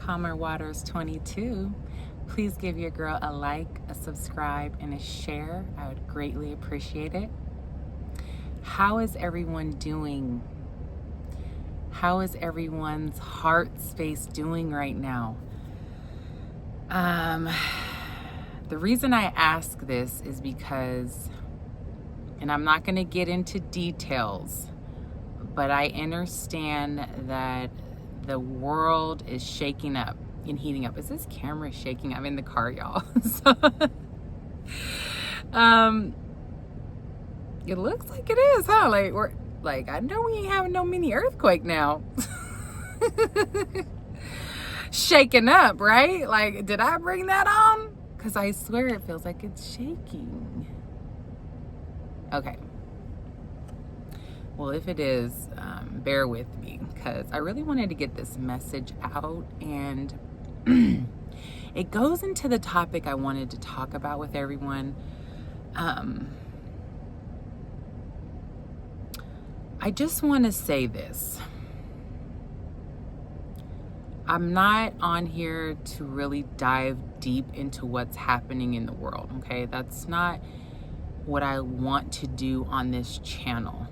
Calmer Waters 22. Please give your girl a like, a subscribe, and a share. I would greatly appreciate it. How is everyone doing? How is everyone's heart space doing right now? The reason I ask this is because, and I'm not going to get into details, but I understand that the world is shaking up and heating up. Is this camera shaking? I'm in the car, y'all. So, it looks like it is, huh? I know we ain't having no mini earthquake now. Shaking up, right? Like, did I bring that on? Because I swear it feels like it's shaking. Okay. Well, if it is, bear with me, because I really wanted to get this message out, and it goes into the topic I wanted to talk about with everyone. I just want to say this. I'm not on here to really dive deep into what's happening in the world, okay? That's not what I want to do on this channel.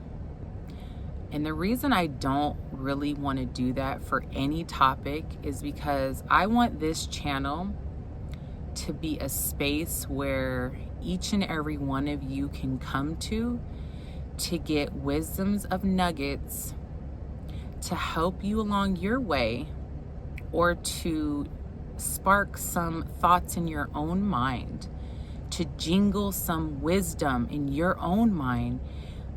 And the reason I don't really want to do that for any topic is because I want this channel to be a space where each and every one of you can come to get wisdoms of nuggets to help you along your way, or to spark some thoughts in your own mind, to jingle some wisdom in your own mind,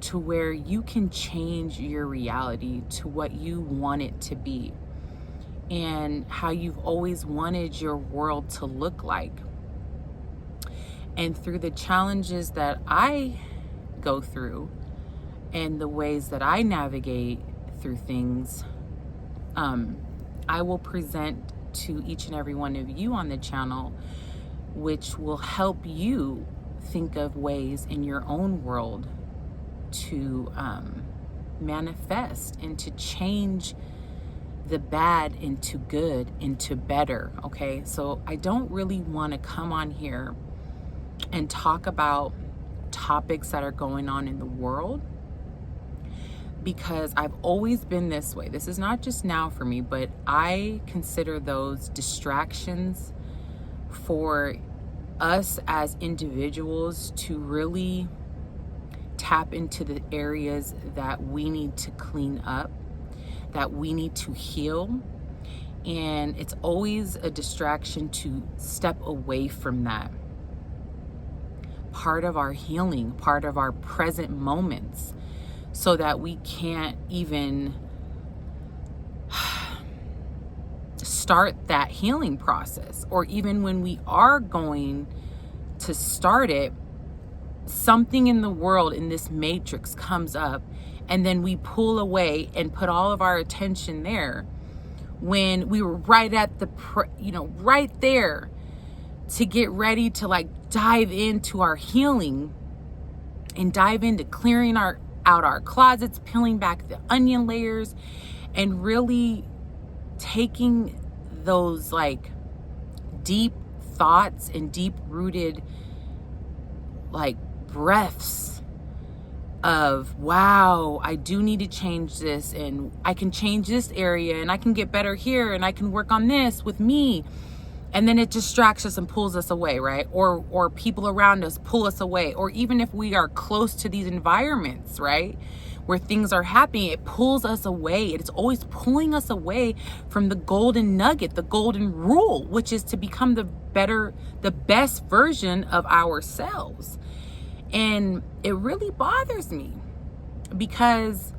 to where you can change your reality to what you want it to be and how you've always wanted your world to look like. And through the challenges that I go through and the ways that I navigate through things, I will present to each and every one of you on the channel, which will help you think of ways in your own world to manifest and to change the bad into good, into better, okay? So I don't really want to come on here and talk about topics that are going on in the world, because I've always been this way. This is not just now for me, but I consider those distractions for us as individuals to really tap into the areas that we need to clean up, that we need to heal. And it's always a distraction to step away from that. Part of our healing, part of our present moments, so that we can't even start that healing process. Or even when we are going to start it, something in the world, in this matrix, comes up, and then we pull away and put all of our attention there when we were right at the right there to get ready to dive into our healing and dive into clearing out our closets, peeling back the onion layers, and really taking those deep thoughts and deep rooted breaths of, wow, I do need to change this, and I can change this area, and I can get better here, and I can work on this with me. And then it distracts us and pulls us away, right? Or people around us pull us away. Or even if we are close to these environments, right, where things are happening, it pulls us away. It's always pulling us away from the golden nugget, the golden rule, which is to become the best version of ourselves. And it really bothers me because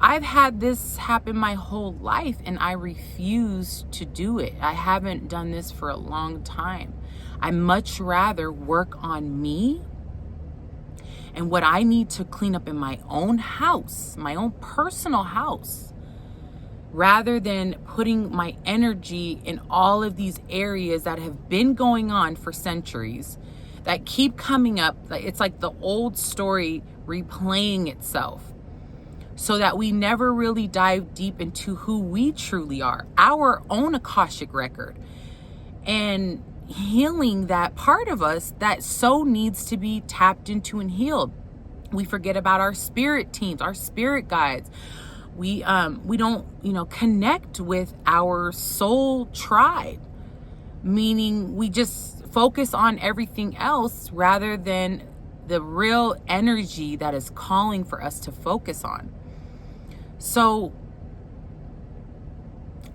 I've had this happen my whole life, and I refuse to do it. I haven't done this for a long time. I much rather work on me and what I need to clean up in my own house, my own personal house, rather than putting my energy in all of these areas that have been going on for centuries, that keep coming up. It's like the old story replaying itself. so that we never really dive deep into who we truly are, our own Akashic record, and healing that part of us that so needs to be tapped into and healed. We forget about our spirit teams, our spirit guides. We don't, connect with our soul tribe, meaning we just focus on everything else rather than the real energy that is calling for us to focus on. So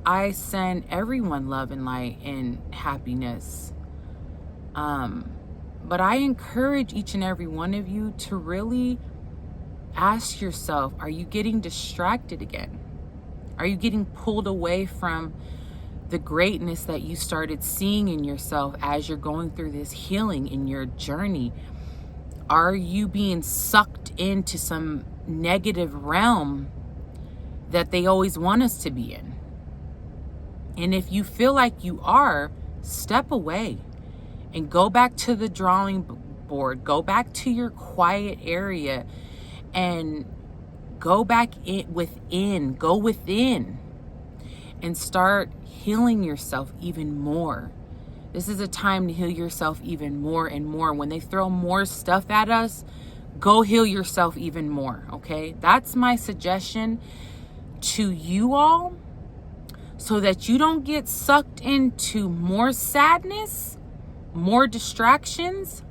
I send everyone love and light and happiness. But I encourage each and every one of you to really ask yourself, are you getting distracted again? Are you getting pulled away from the greatness that you started seeing in yourself as you're going through this healing in your journey? Are you being sucked into some negative realm that they always want us to be in? And if you feel like you are, step away and go back to the drawing board. Go back to your quiet area and go back within. Go within and start healing yourself even more. This is a time to heal yourself even more and more. When they throw more stuff at us, go heal yourself even more, okay? That's my suggestion to you all, so that you don't get sucked into more sadness, more distractions,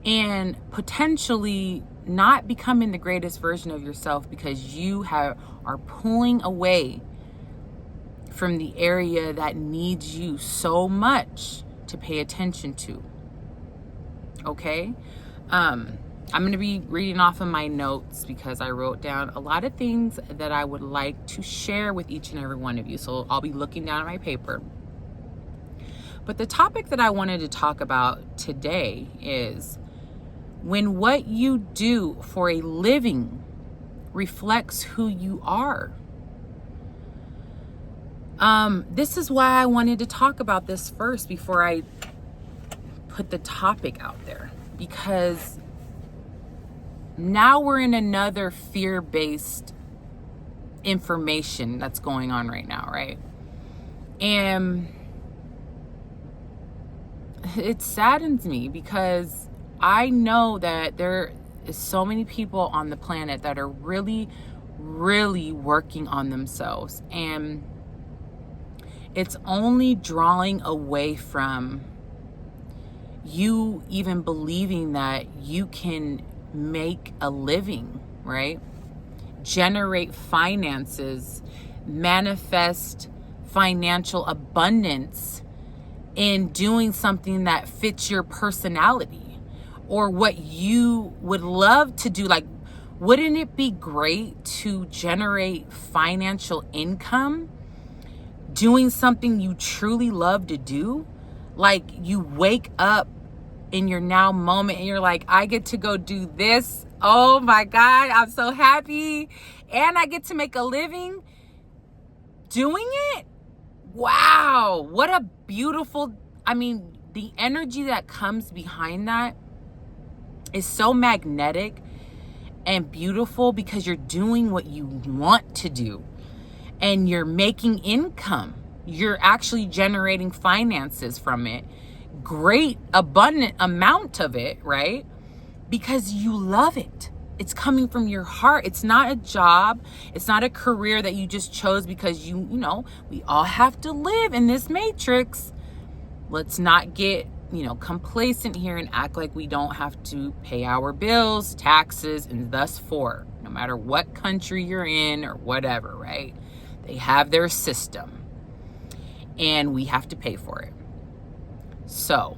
and potentially not becoming the greatest version of yourself because you are pulling away from the area that needs you so much to pay attention to. Okay? I'm going to be reading off of my notes because I wrote down a lot of things that I would like to share with each and every one of you. So I'll be looking down at my paper. But the topic that I wanted to talk about today is when what you do for a living reflects who you are. This is why I wanted to talk about this first before I put the topic out there, because now we're in another fear-based information that's going on right now, right? And it saddens me because I know that there is so many people on the planet that are really, really working on themselves, and it's only drawing away from you even believing that you can make a living, right? Generate finances, manifest financial abundance in doing something that fits your personality or what you would love to do. Like, wouldn't it be great to generate financial income doing something you truly love to do? Like, you wake up in your now moment and you're like, I get to go do this. Oh my God, I'm so happy. And I get to make a living doing it. Wow, what a beautiful, the energy that comes behind that is so magnetic and beautiful because you're doing what you want to do and you're making income. You're actually generating finances from it. Great, abundant amount of it, right? Because you love it. It's coming from your heart. It's not a job. It's not a career that you just chose because you know, we all have to live in this matrix. Let's not get, complacent here and act like we don't have to pay our bills, taxes, and thus for, no matter what country you're in or whatever, right? They have their system and we have to pay for it. So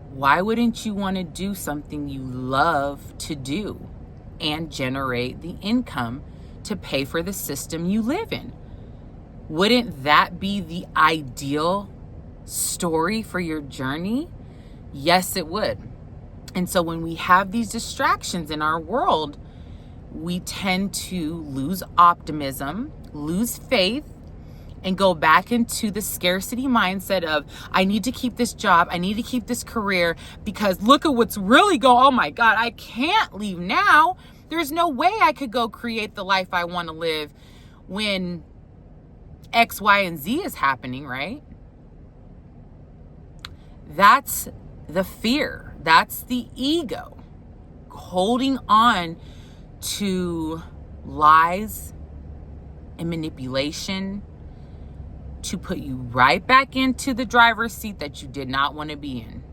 why wouldn't you want to do something you love to do and generate the income to pay for the system you live in? Wouldn't that be the ideal story for your journey? Yes, it would. And so when we have these distractions in our world, we tend to lose optimism, lose faith, and go back into the scarcity mindset of, I need to keep this job, I need to keep this career because look at what's really going on. Oh my God, I can't leave now There's no way I could go create the life I want to live when X, Y, and Z is happening, right? That's the fear. That's the ego holding on to lies and manipulation to put you right back into the driver's seat that you did not want to be in,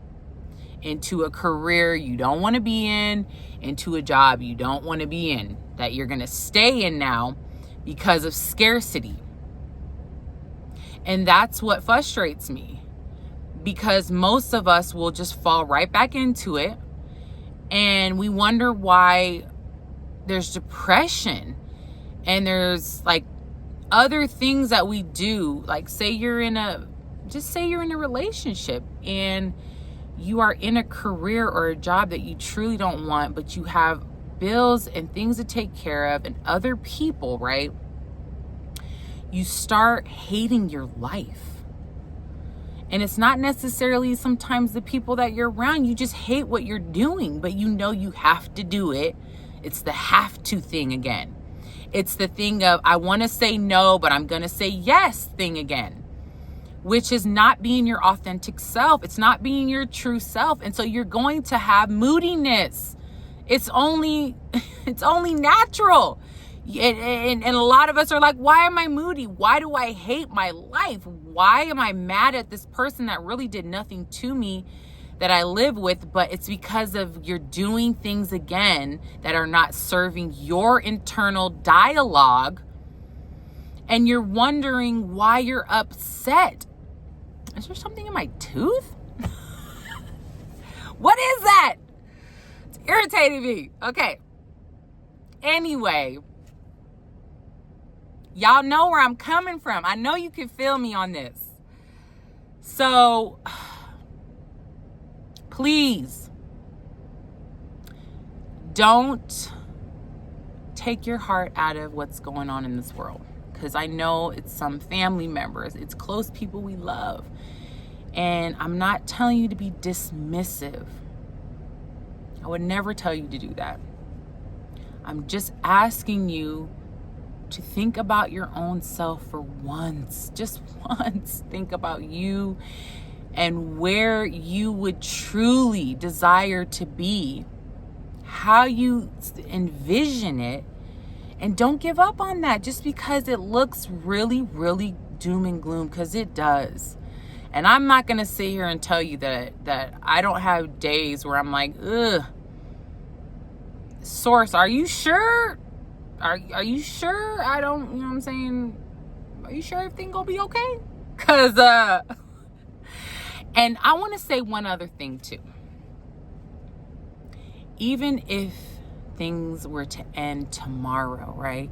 into a career you don't want to be in, into a job you don't want to be in, that you're going to stay in now because of scarcity. And that's what frustrates me, because most of us will just fall right back into it, and we wonder why there's depression and there's like other things that we do. Like say you're in a relationship and you are in a career or a job that you truly don't want, but you have bills and things to take care of and other people, right? You start hating your life. And it's not necessarily sometimes the people that you're around. You just hate what you're doing, but you know you have to do it. It's the have to thing again. It's the thing of, I want to say no, but I'm going to say yes thing again, which is not being your authentic self. It's not being your true self. And so you're going to have moodiness. It's only natural. And a lot of us are like, why am I moody? Why do I hate my life? Why am I mad at this person that really did nothing to me that I live with? But it's because of you're doing things again that are not serving your internal dialogue. And you're wondering why you're upset. Is there something in my tooth? What is that? It's irritating me. Okay. Anyway. Y'all know where I'm coming from. I know you can feel me on this. So, please, don't take your heart out of what's going on in this world. Because I know it's some family members. It's close people we love. And I'm not telling you to be dismissive. I would never tell you to do that. I'm just asking you to think about your own self for once, just once. Think about you and where you would truly desire to be, how you envision it, and don't give up on that just because it looks really, really doom and gloom, because it does. And I'm not going to sit here and tell you that I don't have days where I'm like, ugh, Source, are you sure? Are you sure? I don't, you know what I'm saying? Are you sure everything gonna be okay? Cause, and I want to say one other thing too. Even if things were to end tomorrow, right?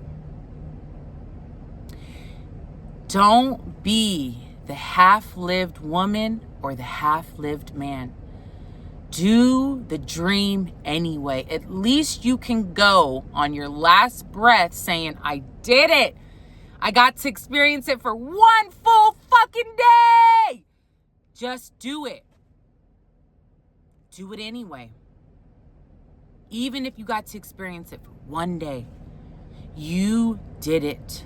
Don't be the half-lived woman or the half-lived man. Do the dream anyway. At least you can go on your last breath saying, I did it. I got to experience it for one full fucking day. Just do it. Do it anyway. Even if you got to experience it for one day, you did it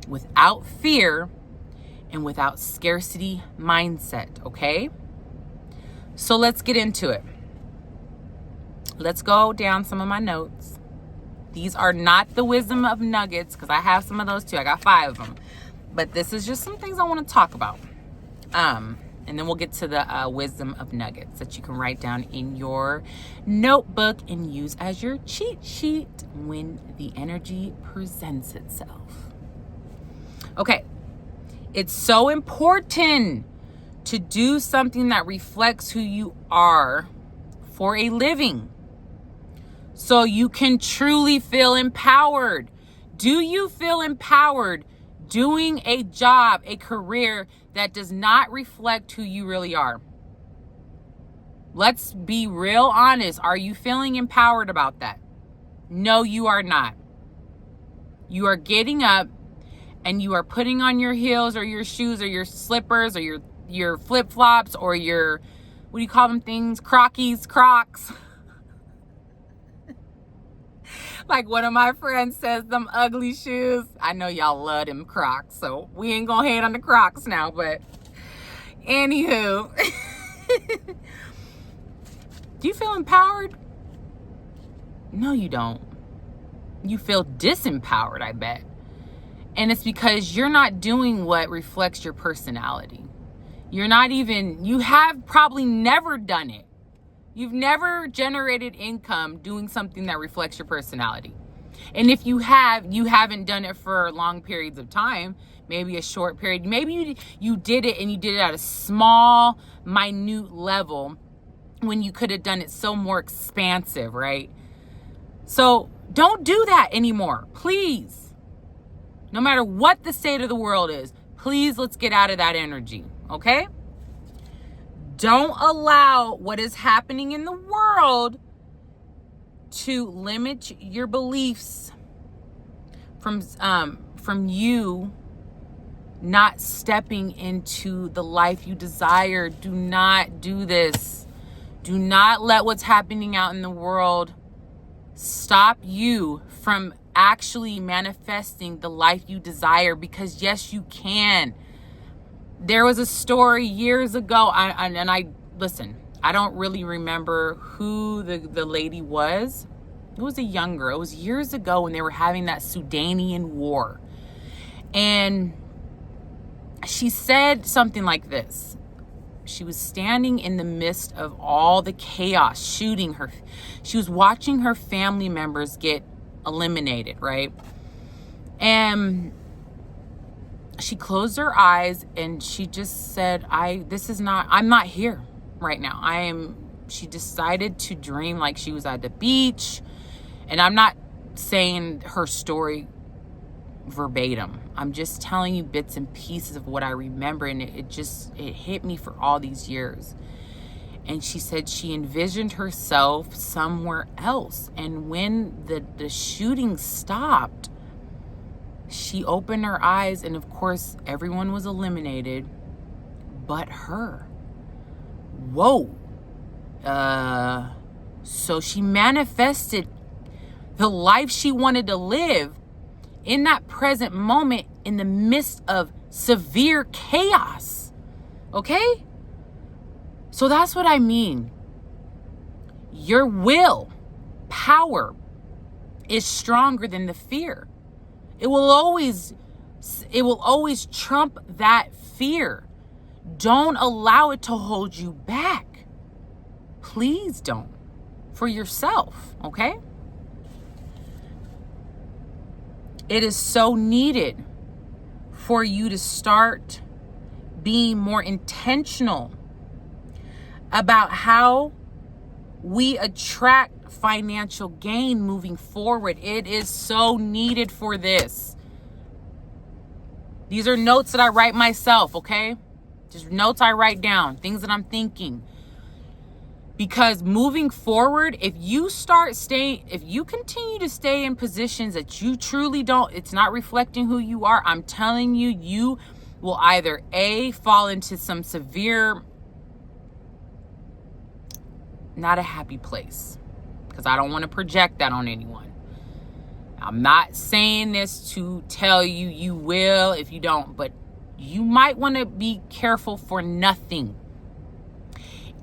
without fear and without scarcity mindset, okay? So let's get into it. Let's go down some of my notes. These are not the wisdom of nuggets, because I have some of those too. I got 5 of them. But this is just some things I want to talk about. And then we'll get to the wisdom of nuggets that you can write down in your notebook and use as your cheat sheet when the energy presents itself. Okay. It's so important to do something that reflects who you are for a living, so you can truly feel empowered. Do you feel empowered doing a job, a career that does not reflect who you really are? Let's be real honest. Are you feeling empowered about that? No, you are not. You are getting up and you are putting on your heels or your shoes or your slippers or your flip-flops or your, what do you call them things? Crocs. Like one of my friends says, them ugly shoes. I know y'all love them Crocs, so we ain't gonna hate on the Crocs now, but anywho. Do you feel empowered? No, you don't. You feel disempowered, I bet. And it's because you're not doing what reflects your personality. You have probably never done it. You've never generated income doing something that reflects your personality. And if you have, you haven't done it for long periods of time, maybe a short period. Maybe you did it and you did it at a small, minute level when you could have done it so more expansive, right? So don't do that anymore, please. No matter what the state of the world is, please, let's get out of that energy, okay? Don't allow what is happening in the world to limit your beliefs from you not stepping into the life you desire. Do not do this. Do not let what's happening out in the world stop you from actually manifesting the life you desire, because yes, you can. There was a story years ago, listen, I don't really remember who the lady was. It was a young girl. It was years ago when they were having that Sudanian war. And she said something like this. She was standing in the midst of all the chaos, shooting her. She was watching her family members get eliminated, right? And she closed her eyes and she just said, I'm not here right now. She decided to dream like she was at the beach. And I'm not saying her story verbatim. I'm just telling you bits and pieces of what I remember. And it hit me for all these years. And she said she envisioned herself somewhere else. And when the shooting stopped, she opened her eyes, and of course, everyone was eliminated but her. Whoa. So she manifested the life she wanted to live in that present moment in the midst of severe chaos. Okay? So that's what I mean. Your will, power, is stronger than the fear. It will always trump that fear. Don't allow it to hold you back. Please don't. For yourself, okay? It is so needed for you to start being more intentional about how we attract financial gain moving forward. It is so needed for this. These are notes that I write myself, okay? Just notes I write down, things that I'm thinking. Because moving forward, if you continue to stay in positions that you truly it's not reflecting who you are, I'm telling you, you will either A, fall into some severe, not a happy place, because I don't want to project that on anyone. I'm not saying this to tell you you will if you don't, but you might want to be careful for nothing.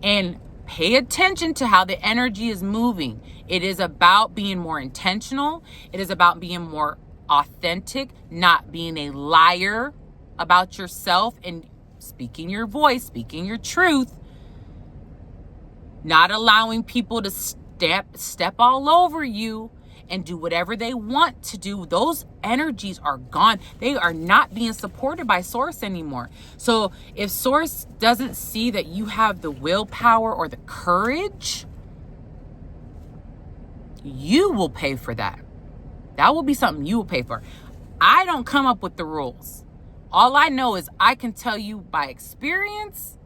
And pay attention to how the energy is moving. It is about being more intentional. It is about being more authentic, not being a liar about yourself and speaking your voice, speaking your truth. Not allowing people to step all over you and do whatever they want to do. Those energies are gone. They are not being supported by Source anymore. So if Source doesn't see that you have the willpower or the courage, you will pay for that. That will be something you will pay for. I don't come up with the rules. All I know is I can tell you by experience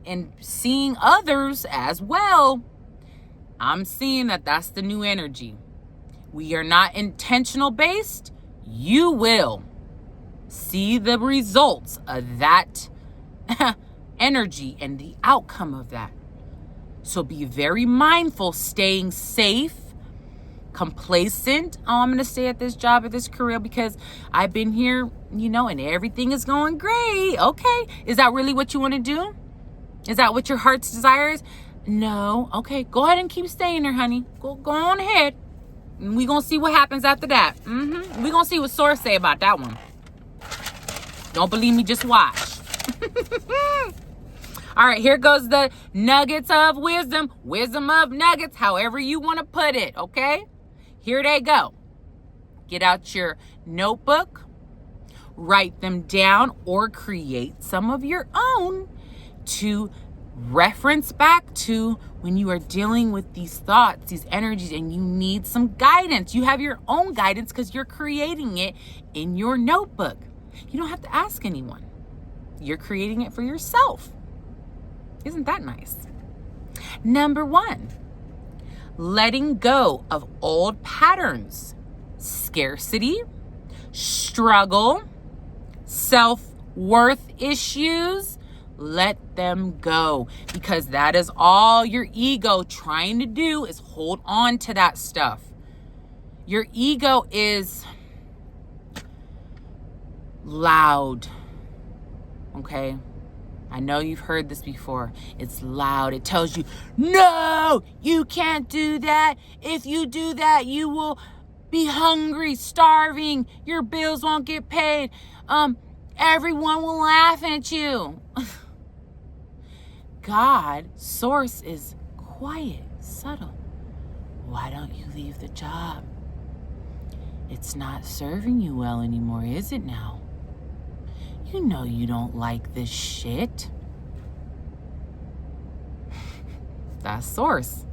and seeing others as well. I'm seeing that that's the new energy. We are not intentional based. You will see the results of that energy and the outcome of that. So be very mindful, staying safe, complacent. Oh, I'm going to stay at this job, at this career because I've been here, and everything is going great. Okay. Is that really what you want to do? Is that what your heart's desire is? No. Okay. Go ahead and keep staying there, honey. Go on ahead. And we're going to see what happens after that. We're going to see what Source say about that one. Don't believe me, just watch. All right, here goes the nuggets of wisdom. Wisdom of nuggets, however you want to put it, okay? Here they go. Get out your notebook. Write them down or create some of your own to reference back to when you are dealing with these thoughts, these energies, and you need some guidance. You have your own guidance because you're creating it in your notebook. You don't have to ask anyone. You're creating it for yourself. Isn't that nice? Number 1, letting go of old patterns, scarcity, struggle, self-worth issues. Let them go, because that is all your ego trying to do is hold on to that stuff. Your ego is loud. Okay? I know you've heard this before. It's loud. It tells you, no, you can't do that. If you do that, you will be hungry, starving. Your bills won't get paid. Everyone will laugh at you. God, Source is quiet, subtle. Why don't you leave the job? It's not serving you well anymore, is it now? You know you don't like this shit. That's Source.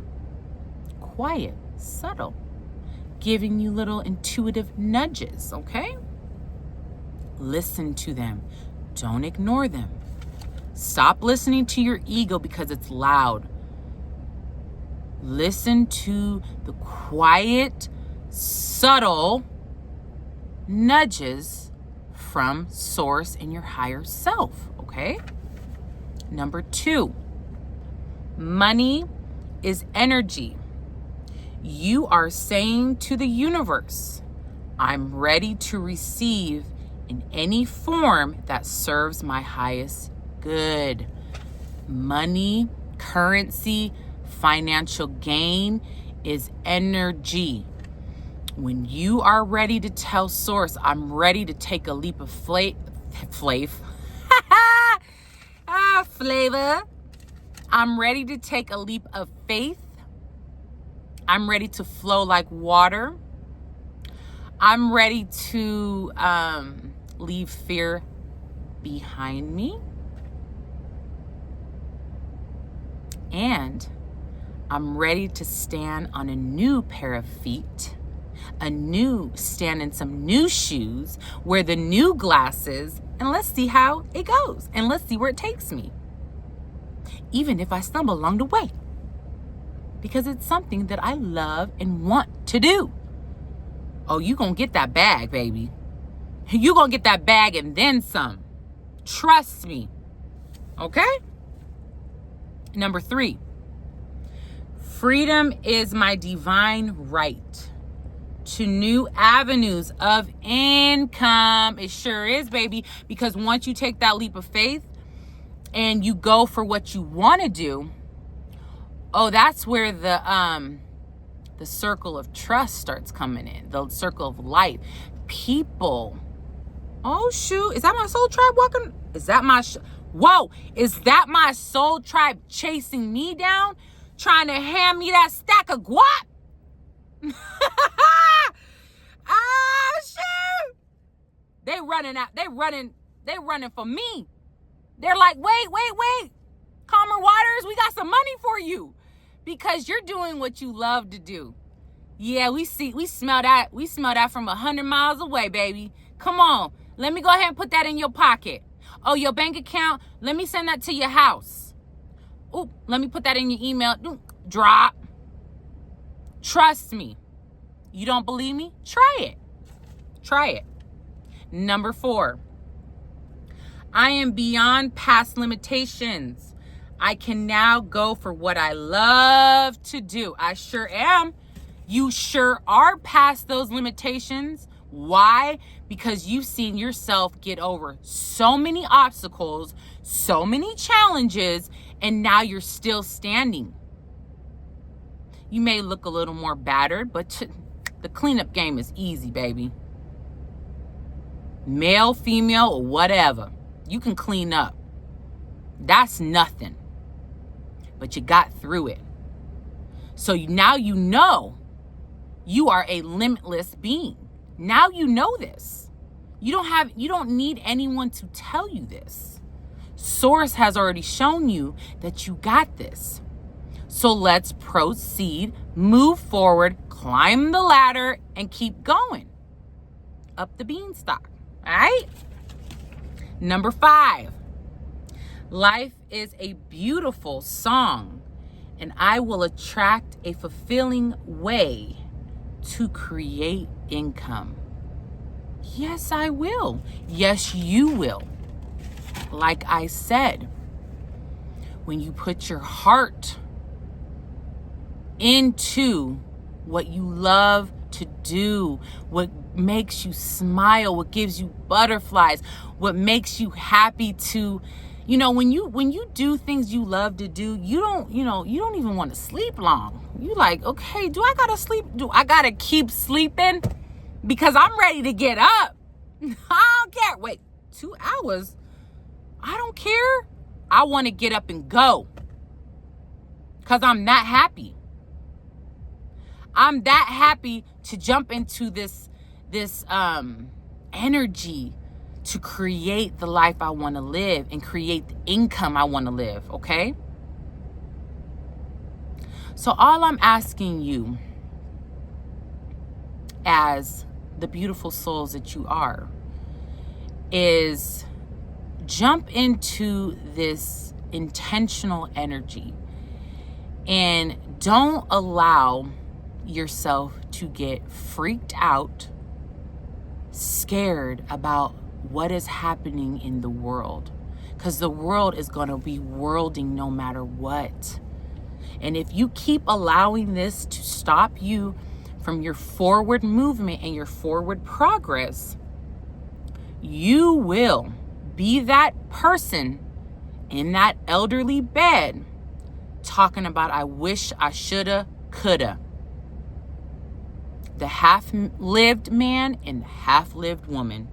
Quiet, subtle, giving you little intuitive nudges, okay? Listen to them. Don't ignore them. Stop listening to your ego because it's loud. Listen to the quiet, subtle nudges from Source and your higher self, okay? Number 2, money is energy. You are saying to the universe, I'm ready to receive in any form that serves my highest good. Money, currency, financial gain is energy. When you are ready to tell Source, I'm ready to take a leap of flavor. I'm ready to take a leap of faith. I'm ready to flow like water. I'm ready to leave fear behind me. And I'm ready to stand on a new pair of feet, stand in some new shoes, wear the new glasses, and let's see how it goes. And let's see where it takes me. Even if I stumble along the way. Because it's something that I love and want to do. Oh, you gonna get that bag, baby. You gonna get that bag and then some. Trust me. Okay? Number 3. Freedom is my divine right to new avenues of income. It sure is, baby. Because once you take that leap of faith and you go for what you want to do, oh, that's where the circle of trust starts coming in. The circle of life. People. Oh, shoot. Is that my soul tribe walking? Is that my... Whoa. Is that my soul tribe chasing me down? Trying to hand me that stack of guap? Ah, shoot. They running out. They running for me. They're like, wait. Calmer waters, we got some money for you. Because you're doing what you love to do. Yeah, we smell that. We smell that from 100 miles away, baby. Come on. Let me go ahead and put that in your pocket. Oh, your bank account, let me send that to your house. Oh, let me put that in your email. Drop. Trust me. You don't believe me? Try it. Try it. Number 4. I am beyond past limitations. I can now go for what I love to do. I sure am. You sure are past those limitations. Why? Because you've seen yourself get over so many obstacles, so many challenges, and now you're still standing. You may look a little more battered, but the cleanup game is easy, baby. Male, female, or whatever. You can clean up. That's nothing. But you got through it. So now you know you are a limitless being. Now you know this. You don't need anyone to tell you this. Source has already shown you that you got this. So let's proceed, move forward, climb the ladder, and keep going up the beanstalk. All right? Number 5. Life is a beautiful song, and I will attract a fulfilling way to create income. Yes, I will. Yes, you will. Like I said, when you put your heart into what you love to do, what makes you smile, what gives you butterflies, what makes you happy to, when you do things you love to do, you don't even want to sleep long. You like, okay, do I gotta sleep? Do I gotta keep sleeping? Because I'm ready to get up. I don't care. Wait, 2 hours? I don't care. I want to get up and go. Because I'm that happy. I'm that happy to jump into this energy to create the life I want to live and create the income I want to live, okay? So all I'm asking you, as the beautiful souls that you are, is jump into this intentional energy and don't allow yourself to get freaked out, scared about what is happening in the world, because the world is going to be worlding no matter what. And if you keep allowing this to stop you from your forward movement and your forward progress, you will be that person in that elderly bed talking about, I wish I shoulda, coulda. The half-lived man and half-lived woman.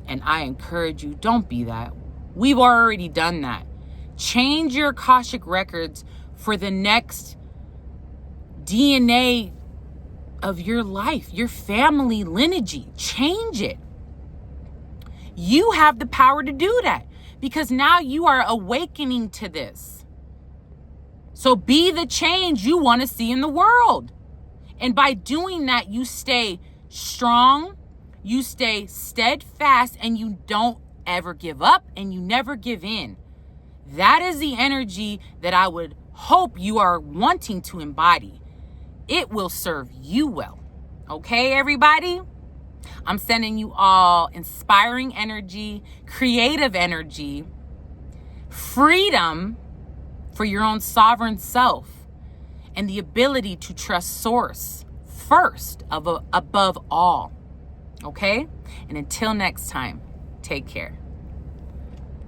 And I encourage you, don't be that. We've already done that. Change your Akashic records for the next DNA of your life, your family lineage. Change it. You have the power to do that because now you are awakening to this. So be the change you want to see in the world. And by doing that, you stay strong, you stay steadfast, and you don't ever give up and you never give in. That is the energy that I would hope you are wanting to embody. It will serve you well. Okay, everybody? I'm sending you all inspiring energy, creative energy, freedom for your own sovereign self, and the ability to trust Source first above all. Okay? And until next time, take care.